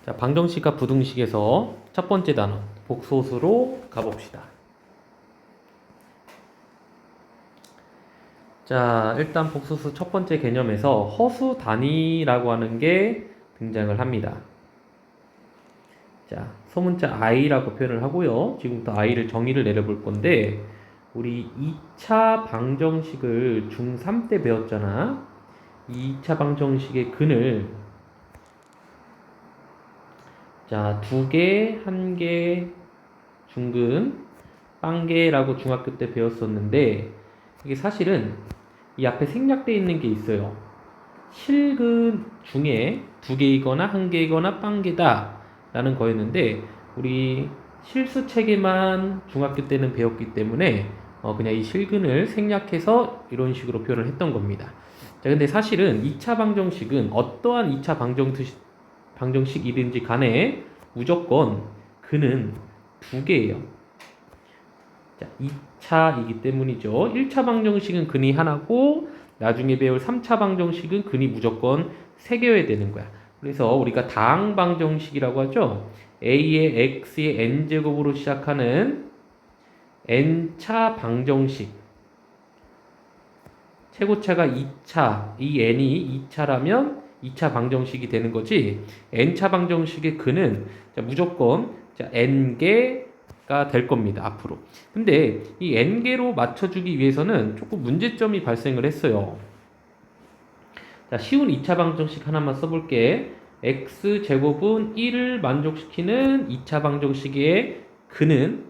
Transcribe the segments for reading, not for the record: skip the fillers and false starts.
자, 방정식과 부등식에서 첫 번째 단원 복소수로 가봅시다. 자, 일단 복소수 첫 번째 개념에서 허수 단위라고 하는 게 등장을 합니다. 자, 소문자 i라고 표현을 하고요. 지금부터 i를 정의를 내려볼 건데, 우리 2차 방정식을 중3 때 배웠잖아. 2차 방정식의 근을 자, 2개, 1개, 중근, 빵개라고 중학교 때 배웠었는데, 이게 사실은 이 앞에 생략되어 있는 게 있어요. 실근 중에 2개이거나 1개이거나 빵개다 라는 거였는데, 우리 실수 체계만 중학교 때는 배웠기 때문에 그냥 이 실근을 생략해서 이런 식으로 표현을 했던 겁니다. 자, 근데 사실은 2차 방정식은 어떠한 2차 방정식이든지 간에 무조건 근은 2개예요. 자, 2차이기 때문이죠. 1차 방정식은 근이 하나고 나중에 배울 3차 방정식은 근이 무조건 3개여야 되는 거야. 그래서 우리가 다항 방정식이라고 하죠. a의 x의 n제곱으로 시작하는 n차 방정식, 최고차가 2차, 이 n이 2차라면 2차 방정식이 되는 거지. n차 방정식의 근은 무조건 n개가 될 겁니다. 앞으로. 근데 이 n개로 맞춰주기 위해서는 조금 문제점이 발생을 했어요. 자, 쉬운 2차 방정식 하나만 써볼게. x제곱은 1을 만족시키는 2차 방정식의 근은,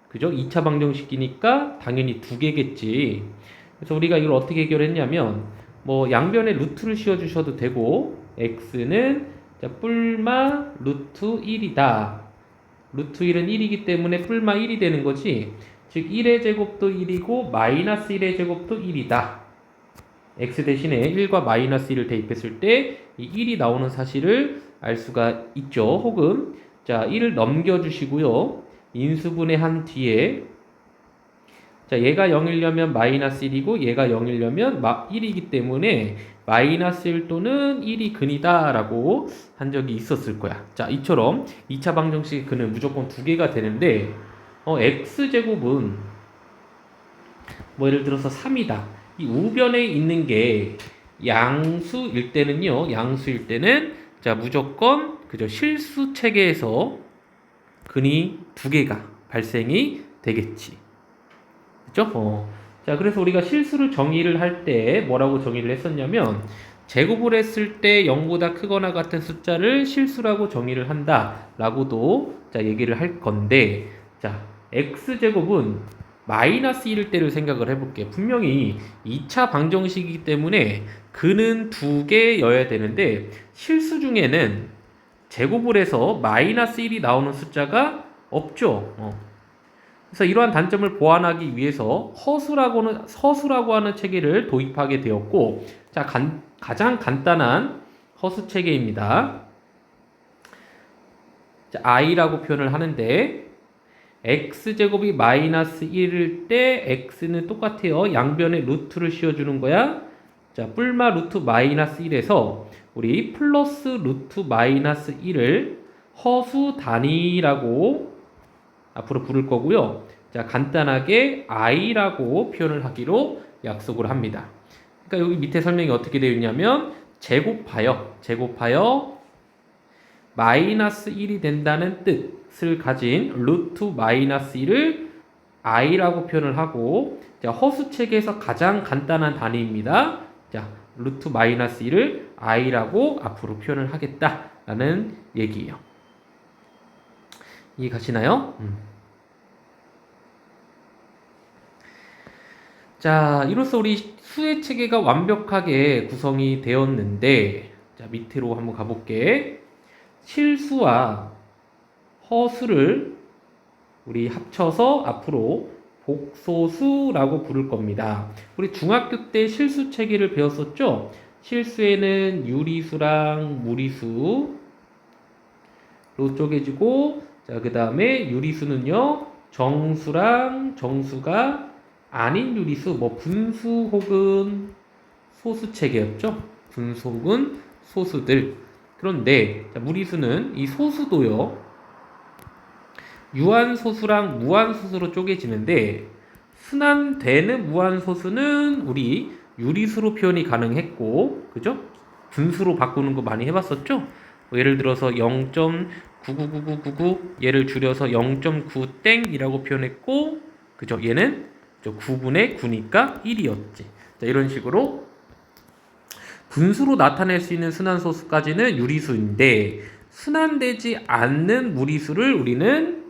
그죠? 2차 방정식이니까 당연히 2개겠지. 그래서 우리가 이걸 어떻게 해결했냐면, 양변에 루트를 씌워주셔도 되고, x는 뿔마 루트 1이다. 루트 1은 1이기 때문에 뿔마 1이 되는 거지. 즉 1의 제곱도 1이고 마이너스 1의 제곱도 1이다. x 대신에 1과 마이너스 1을 대입했을 때 이 1이 나오는 사실을 알 수가 있죠. 혹은 1을 넘겨주시고요. 인수분해한 뒤에 얘가 0이려면 마이너스 1이고 얘가 0이려면 1이기 때문에 마이너스 1 또는 1이 근이다 라고 한 적이 있었을 거야. 자, 이처럼 2차 방정식의 근은 무조건 2개가 되는데 x제곱은 예를 들어서 3이다. 이 우변에 있는 게 양수일 때는요. 양수일 때는 무조건 그죠? 실수 체계에서 근이 2개가 발생이 되겠지. 그죠? 자, 그래서 우리가 실수를 정의를 할 때 뭐라고 정의를 했었냐면, 제곱을 했을 때 0보다 크거나 같은 숫자를 실수라고 정의를 한다 라고도 얘기를 할 건데, 자, x제곱은 마이너스 1일 때를 생각을 해볼게. 분명히 2차 방정식이기 때문에 근은 2개여야 되는데, 실수 중에는 제곱을 해서 마이너스 1이 나오는 숫자가 없죠. 그래서 이러한 단점을 보완하기 위해서 허수라고 하는 체계를 도입하게 되었고, 자, 가장 간단한 허수 체계입니다. 자, i라고 표현을 하는데, x제곱이 마이너스 1일 때 x는 똑같아요. 양변에 루트를 씌워주는 거야. 자, 뿔마 루트 마이너스 1에서 우리 플러스 루트 마이너스 1을 허수 단위라고 앞으로 부를 거고요. 자, 간단하게 i라고 표현을 하기로 약속을 합니다. 그러니까 여기 밑에 설명이 어떻게 되어 있냐면, 제곱하여 마이너스 1이 된다는 뜻을 가진 루트 마이너스 1을 i라고 표현을 하고, 자, 허수 체계에서 가장 간단한 단위입니다. 자, 루트 마이너스 1을 i라고 앞으로 표현을 하겠다라는 얘기예요. 이해 가시나요? 자, 이로써 우리 수의 체계가 완벽하게 구성이 되었는데, 자, 밑으로 한번 가볼게. 실수와 허수를 우리 합쳐서 앞으로 복소수라고 부를 겁니다. 우리 중학교 때 실수 체계를 배웠었죠? 실수에는 유리수랑 무리수로 쪼개지고, 자, 그 다음에 유리수는요, 정수랑 정수가 아닌 유리수, 분수 혹은 소수 체계였죠? 분수 혹은 소수들. 그런데 자, 무리수는 이 소수도요. 유한소수랑 무한소수로 쪼개지는데 순환되는 무한소수는 우리 유리수로 표현이 가능했고, 그죠? 분수로 바꾸는 거 많이 해봤었죠? 예를 들어서 0.999999 얘를 줄여서 0.9땡이라고 표현했고, 그죠? 얘는 9분의 9니까 1이었지. 자, 이런 식으로 분수로 나타낼 수 있는 순환소수까지는 유리수인데 순환되지 않는 무리수를 우리는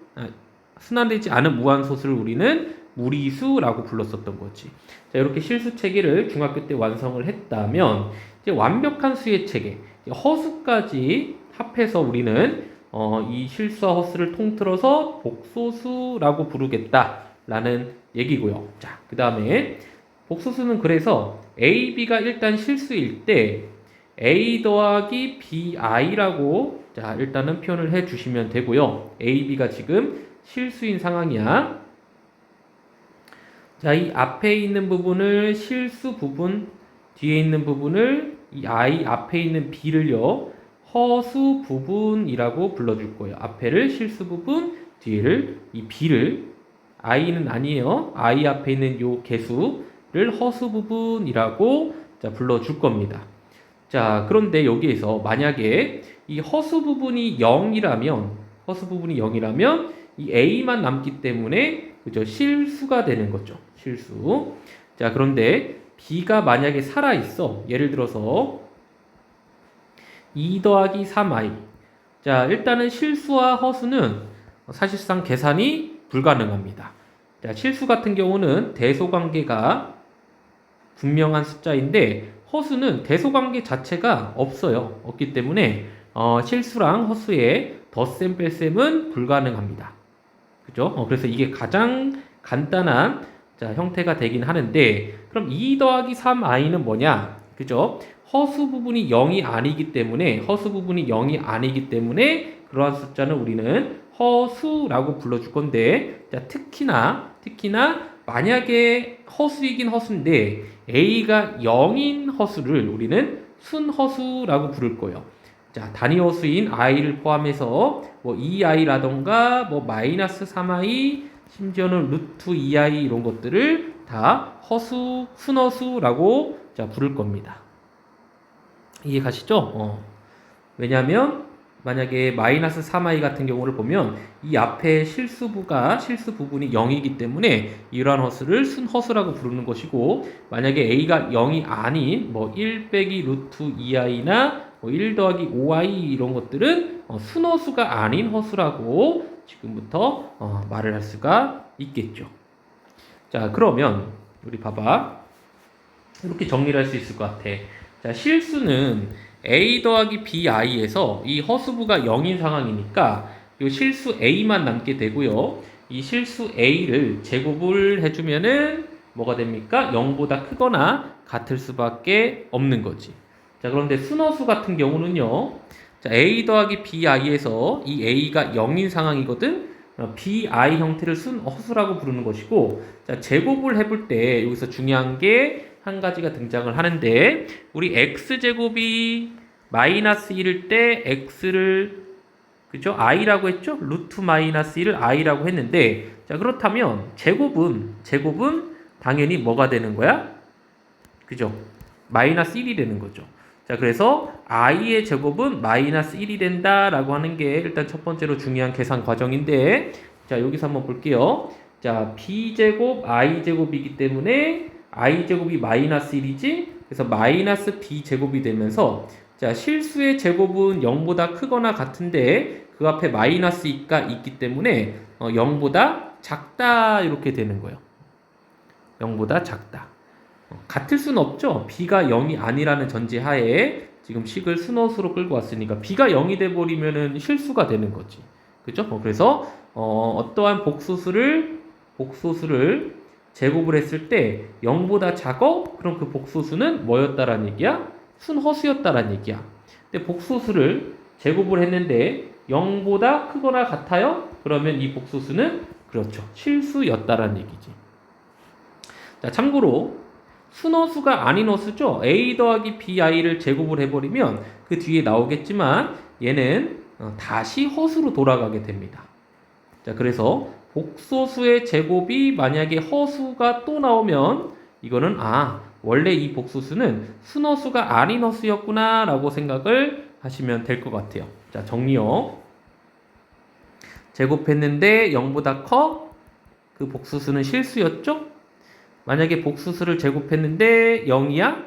순환되지 않은 무한소수를 우리는 무리수라고 불렀었던 거지. 자, 이렇게 실수 체계를 중학교 때 완성을 했다면 이제 완벽한 수의 체계, 허수까지 합해서 우리는 이 실수와 허수를 통틀어서 복소수라고 부르겠다라는 얘기고요. 자, 그 다음에 복소수는 그래서 A, B가 일단 실수일 때 A 더하기 BI라고 자, 일단은 표현을 해 주시면 되고요. A, B가 지금 실수인 상황이야. 자, 이 앞에 있는 부분을 실수 부분, 뒤에 있는 부분을 이 I 앞에 있는 B를요. 허수 부분이라고 불러줄 거예요. 앞에를 실수 부분, 뒤를 이 B를 I는 아니에요. I 앞에 있는 요 개수를 허수 부분이라고 자, 불러줄 겁니다. 자, 그런데 여기에서 만약에 이 허수 부분이 0이라면 이 A만 남기 때문에 그죠? 실수가 되는 거죠. 실수. 자, 그런데 B가 만약에 살아 있어. 예를 들어서 2 더하기 3i. 자, 일단은 실수와 허수는 사실상 계산이 불가능합니다. 자, 실수 같은 경우는 대소관계가 분명한 숫자인데 허수는 대소관계 자체가 없어요. 없기 때문에 실수랑 허수의 덧셈 뺄셈은 불가능합니다. 그죠? 그래서 이게 가장 간단한 자, 형태가 되긴 하는데 그럼 2 더하기 3i는 뭐냐? 그죠? 허수 부분이 0이 아니기 때문에 그러한 숫자는 우리는 허수라고 불러줄 건데 자, 특히나 만약에 허수이긴 허수인데 A가 0인 허수를 우리는 순허수라고 부를 거예요. 자, 단위 허수인 i를 포함해서 뭐 2i라던가 뭐 마이너스 3i 심지어는 루트 2i 이런 것들을 다 허수, 순허수라고 자, 부를 겁니다. 이해 가시죠? 왜냐하면 만약에 마이너스 3i 같은 경우를 보면 이 앞에 실수 부분이 0이기 때문에 이러한 허수를 순허수라고 부르는 것이고 만약에 a가 0이 아닌 뭐 1 빼기 루트 2i나 뭐 1 더하기 5i 이런 것들은 순허수가 아닌 허수라고 지금부터 말을 할 수가 있겠죠. 자, 그러면 우리 봐봐. 이렇게 정리를 할 수 있을 것 같아. 자, 실수는 a 더하기 bi에서 이 허수부가 0인 상황이니까 이 실수 a만 남게 되고요. 이 실수 a를 제곱을 해주면은 뭐가 됩니까? 0보다 크거나 같을 수밖에 없는 거지. 자, 그런데 순허수 같은 경우는요. 자, a 더하기 bi에서 이 a가 0인 상황이거든. bi 형태를 순허수라고 부르는 것이고, 자, 제곱을 해볼 때 여기서 중요한 게 한 가지가 등장을 하는데 우리 x제곱이 마이너스 1일 때 x를 그죠? i라고 했죠? 루트 마이너스 1을 i라고 했는데 자, 그렇다면 제곱은 당연히 뭐가 되는 거야? 그죠? 마이너스 1이 되는 거죠. 자, 그래서 i의 제곱은 마이너스 1이 된다라고 하는 게 일단 첫 번째로 중요한 계산 과정인데 자, 여기서 한번 볼게요. 자, b제곱 i제곱이기 때문에 i제곱이 마이너스 1이지 그래서 마이너스 b제곱이 되면서 자, 실수의 제곱은 0보다 크거나 같은데 그 앞에 마이너스 2가 있기 때문에 0보다 작다 이렇게 되는 거예요. 0보다 작다. 같을 수는 없죠. b가 0이 아니라는 전제하에 지금 식을 순허수로 끌고 왔으니까 b가 0이 돼버리면은 실수가 되는 거지. 그죠? 그래서 어떠한 복소수를 제곱을 했을 때 0보다 작어? 그럼 그 복소수는 뭐였다라는 얘기야? 순허수였다라는 얘기야. 근데 복소수를 제곱을 했는데 0보다 크거나 같아요? 그러면 이 복소수는 그렇죠. 실수였다라는 얘기지. 자, 참고로 순허수가 아닌 허수죠. a 더하기 bi를 제곱을 해버리면 그 뒤에 나오겠지만 얘는 다시 허수로 돌아가게 됩니다. 자, 그래서 복소수의 제곱이 만약에 허수가 또 나오면 이거는 원래 이 복소수는 순허수가 아닌 허수였구나 라고 생각을 하시면 될 것 같아요. 자, 정리요. 제곱했는데 0보다 커? 그 복수수는 실수였죠? 만약에 복수수를 제곱했는데 0이야?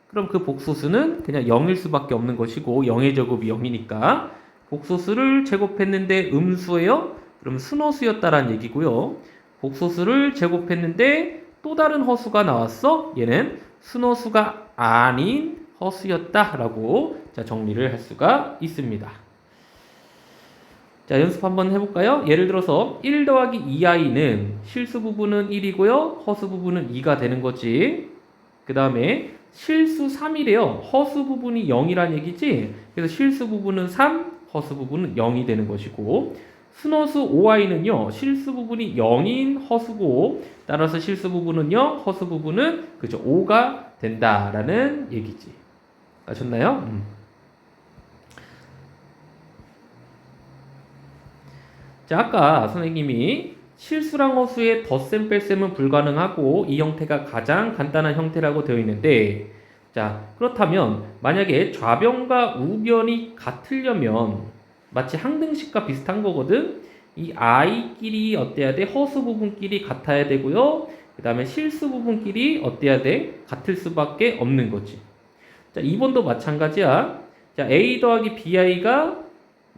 그럼 그 복수수는 그냥 0일 수밖에 없는 것이고 0의 제곱이 0이니까 복수수를 제곱했는데 음수예요? 그럼 순허수였다라는 얘기고요. 복수수를 제곱했는데 또 다른 허수가 나왔어? 얘는 순허수가 아닌 허수였다라고 정리를 할 수가 있습니다. 자, 연습 한번 해볼까요? 예를 들어서 1 더하기 2i는 실수 부분은 1이고요. 허수 부분은 2가 되는 거지. 그 다음에 실수 3이래요. 허수 부분이 0이란 얘기지. 그래서 실수 부분은 3, 허수 부분은 0이 되는 것이고 순허수 5i는요. 실수 부분이 0인 허수고 따라서 실수 부분은 0, 허수 부분은 5가 된다라는 얘기지. 아셨나요? 자, 아까 선생님이 실수랑 허수의 덧셈 뺄셈은 불가능하고 이 형태가 가장 간단한 형태라고 되어 있는데, 자, 그렇다면 만약에 좌변과 우변이 같으려면 마치 항등식과 비슷한 거거든. 이 i끼리 어때야 돼? 허수 부분끼리 같아야 되고요. 그 다음에 실수 부분끼리 어때야 돼? 같을 수밖에 없는 거지. 자, 2번도 마찬가지야. 자, a 더하기 bi가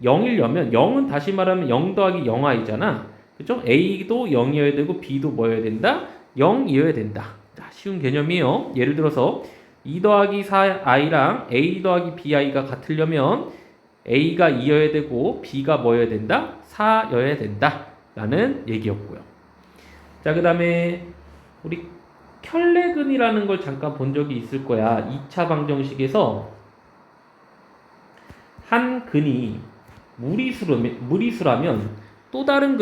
0이려면 0은 다시 말하면 0 더하기 0i잖아. 그죠? a도 0이어야 되고 b도 뭐여야 된다? 0이어야 된다. 자, 쉬운 개념이에요. 예를 들어서 2 더하기 4i랑 a 더하기 bi가 같으려면 a가 2여야 되고 b가 뭐여야 된다? 4여야 된다. 라는 얘기였고요. 자, 그 다음에 우리 켤레근이라는 걸 잠깐 본 적이 있을 거야. 2차 방정식에서 한 근이 무리수라면 또 다른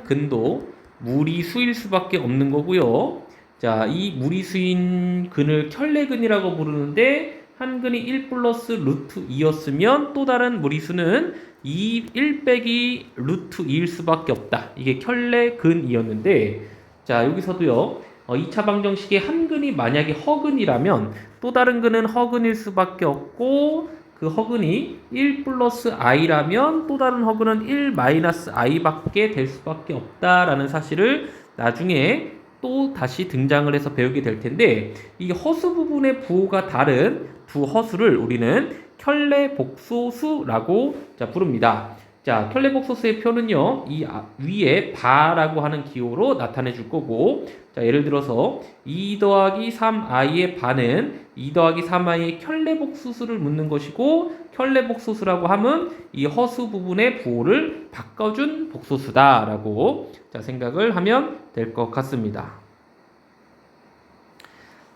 근도 무리수일 수밖에 없는 거고요. 자, 이 무리수인 근을 켤레근이라고 부르는데 한 근이 1 플러스 루트 2였으면 또 다른 무리수는 1 빼기 루트 2일 수밖에 없다. 이게 켤레근이었는데, 자, 여기서도요. 2차 방정식의 한 근이 만약에 허근이라면 또 다른 근은 허근일 수밖에 없고 그 허근이 1 플러스 i라면 또 다른 허근은 1 마이너스 i밖에 될 수밖에 없다라는 사실을 나중에 또 다시 등장을 해서 배우게 될 텐데, 이 허수 부분의 부호가 다른 두 허수를 우리는 켤레복소수라고 부릅니다. 자, 켤레복소수의 표는요, 이 위에 바라고 하는 기호로 나타내 줄 거고, 자, 예를 들어서 2 더하기 3i의 바는 2 더하기 3i의 켤레복소수를 묻는 것이고, 켤레복소수라고 하면 이 허수 부분의 부호를 바꿔준 복소수다라고 생각을 하면 될 것 같습니다.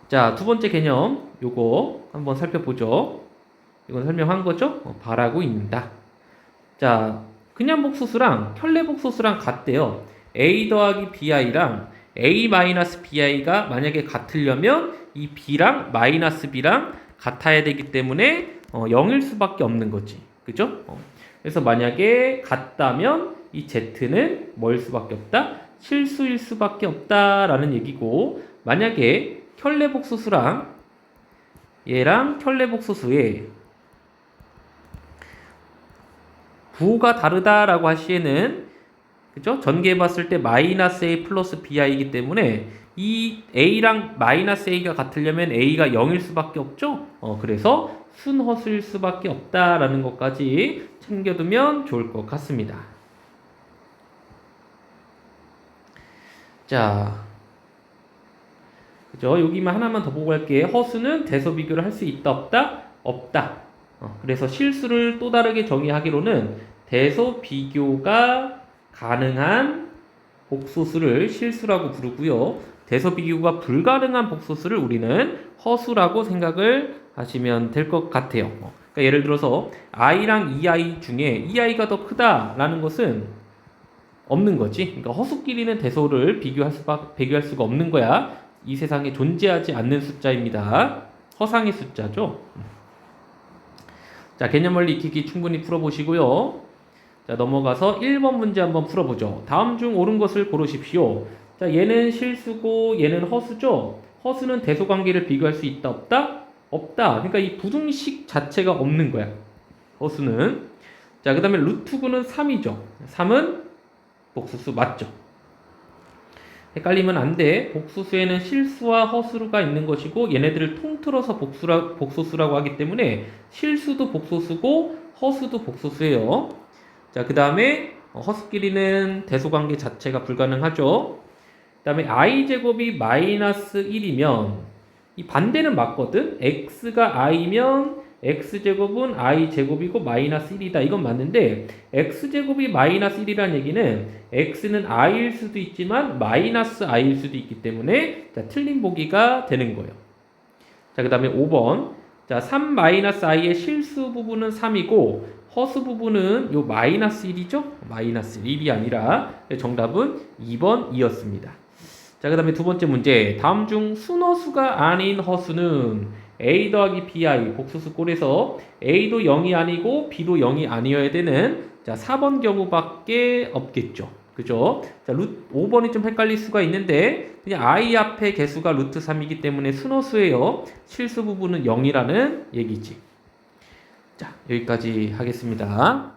자, 두 번째 개념 요거 한번 살펴보죠. 이건 설명한 거죠? 바라고 있는다. 자, 그냥 복소수랑 켤레복소수랑 같대요. a 더하기 bi랑 a 마이너스 bi가 만약에 같으려면 이 b랑 마이너스 b랑 같아야 되기 때문에 0일 수밖에 없는 거지. 그죠? 그래서 만약에 같다면 이 z는 뭐일 수밖에 없다? 실수일 수밖에 없다라는 얘기고, 만약에 켤레복소수랑 얘랑 켤레복소수의 부호가 다르다라고 할 시에는, 그죠? 전개해 봤을 때 마이너스 a 플러스 bi이기 때문에 이 a랑 마이너스 a가 같으려면 a가 0일 수밖에 없죠? 그래서 순허수일 수밖에 없다라는 것까지 챙겨두면 좋을 것 같습니다. 자, 그죠? 여기만 하나만 더 보고 갈게요. 허수는 대소 비교를 할 수 있다, 없다? 없다. 그래서 실수를 또 다르게 정의하기로는 대소 비교가 가능한 복소수를 실수라고 부르고요. 대소 비교가 불가능한 복소수를 우리는 허수라고 생각을 하시면 될 것 같아요. 그러니까 예를 들어서 i랑 2i 중에 2i가 더 크다라는 것은 없는 거지. 그러니까 허수끼리는 대소를 비교할 수가 없는 거야. 이 세상에 존재하지 않는 숫자입니다. 허상의 숫자죠. 자, 개념원리 익히기 충분히 풀어보시고요. 자, 넘어가서 1번 문제 한번 풀어보죠. 다음 중 옳은 것을 고르십시오. 자, 얘는 실수고 얘는 허수죠. 허수는 대소관계를 비교할 수 있다 없다? 없다. 그러니까 이 부등식 자체가 없는 거야. 허수는. 자, 그 다음에 루트9는 3이죠. 3은 복수수 맞죠. 헷갈리면 안 돼. 복수수에는 실수와 허수가 있는 것이고 얘네들을 통틀어서 복소수라고 하기 때문에 실수도 복소수고 허수도 복소수예요. 자, 그 다음에 허수끼리는 대소관계 자체가 불가능하죠. 그 다음에 i제곱이 마이너스 1이면 이 반대는 맞거든. x가 i면 x제곱은 i제곱이고 마이너스 1이다. 이건 맞는데 x제곱이 마이너스 1이라는 얘기는 x는 i일 수도 있지만 마이너스 i일 수도 있기 때문에 자, 틀린 보기가 되는 거예요. 자, 그 다음에 5번. 자, 3 마이너스 i의 실수 부분은 3이고 허수 부분은 요 마이너스 1이죠? 마이너스 1이 아니라 정답은 2번이었습니다. 자, 그 다음에 두 번째 문제. 다음 중 순허수가 아닌 허수는 A 더하기 BI 복수수 꼴에서 A도 0이 아니고 B도 0이 아니어야 되는 자 4번 경우밖에 없겠죠. 그죠? 자, 5번이 좀 헷갈릴 수가 있는데 그냥 I 앞에 개수가 루트 3이기 때문에 순허수예요. 실수 부분은 0이라는 얘기지. 자, 여기까지 하겠습니다.